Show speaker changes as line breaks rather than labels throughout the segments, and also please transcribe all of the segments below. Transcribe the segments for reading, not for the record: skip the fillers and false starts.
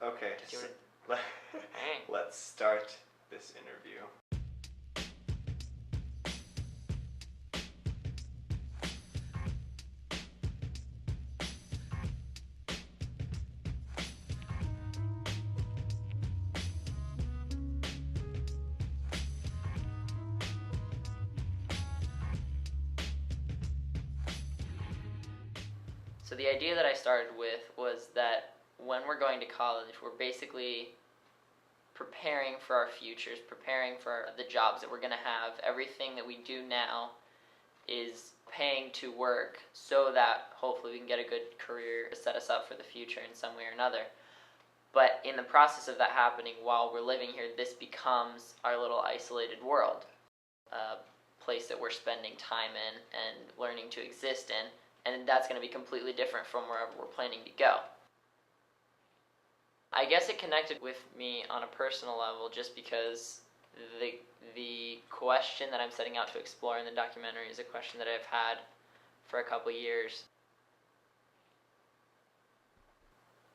Okay,
Do you
so
wanna-
let,
Hey.
let's start this interview.
So the idea that I started with was that when we're going to college, we're basically preparing for our futures, preparing for the jobs that we're going to have. Everything that we do now is paying to work so that hopefully we can get a good career to set us up for the future in some way or another. But in the process of that happening, while we're living here, this becomes our little isolated world, a place that we're spending time in and learning to exist in, and that's going to be completely different from wherever we're planning to go. I guess it connected with me on a personal level just because the question that I'm setting out to explore in the documentary is a question that I've had for a couple years.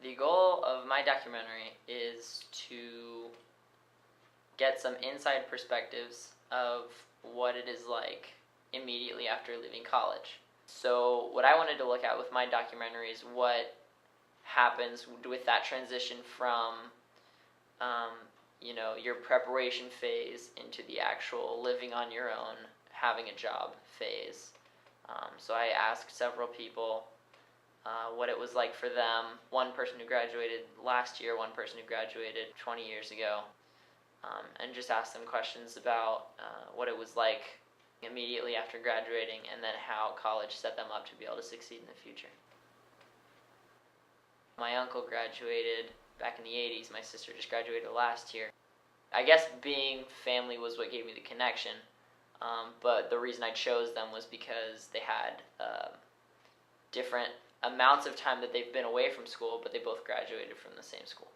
The goal of my documentary is to get some inside perspectives of what it is like immediately after leaving college. So what I wanted to look at with my documentary is what happens with that transition from your preparation phase into the actual living on your own, having a job phase. So I asked several people what it was like for them. One person who graduated last year, one person who graduated 20 years ago, and just asked them questions about what it was like immediately after graduating, and then how college set them up to be able to succeed in the future. My uncle graduated back in the 80s. My sister just graduated last year. I guess being family was what gave me the connection, but the reason I chose them was because they had different amounts of time that they've been away from school, but they both graduated from the same school.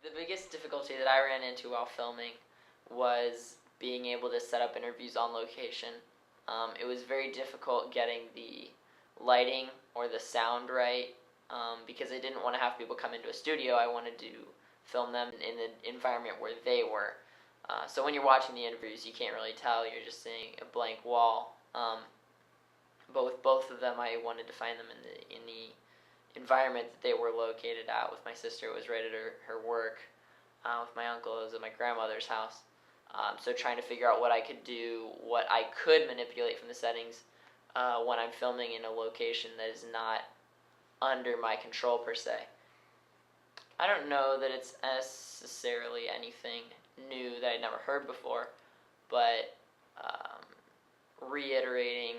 The biggest difficulty that I ran into while filming was being able to set up interviews on location. It was very difficult getting the lighting or the sound right, because I didn't want to have people come into a studio. I wanted to film them in the environment where they were. So when you're watching the interviews, you can't really tell. You're just seeing a blank wall. But with both of them, I wanted to find them in the environment that they were located at. With my sister, it was right at her work. With my uncle, it was at my grandmother's house. So trying to figure out what I could do, what I could manipulate from the settings when I'm filming in a location that is not under my control per se. I don't know that it's necessarily anything new that I'd never heard before, but reiterating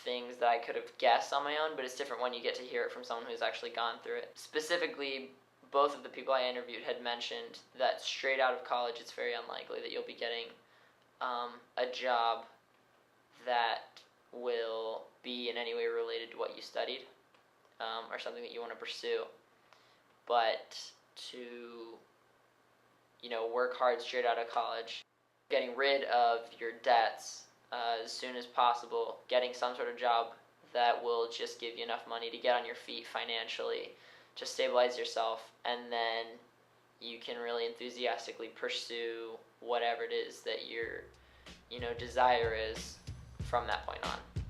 things that I could have guessed on my own, but it's different when you get to hear it from someone who's actually gone through it. Specifically, both of the people I interviewed had mentioned that straight out of college, it's very unlikely that you'll be getting a job that will be in any way related to what you studied, or something that you want to pursue. But to, work hard straight out of college, getting rid of your debts as soon as possible, getting some sort of job that will just give you enough money to get on your feet financially, to stabilize yourself, and then you can really enthusiastically pursue whatever it is that your desire is from that point on.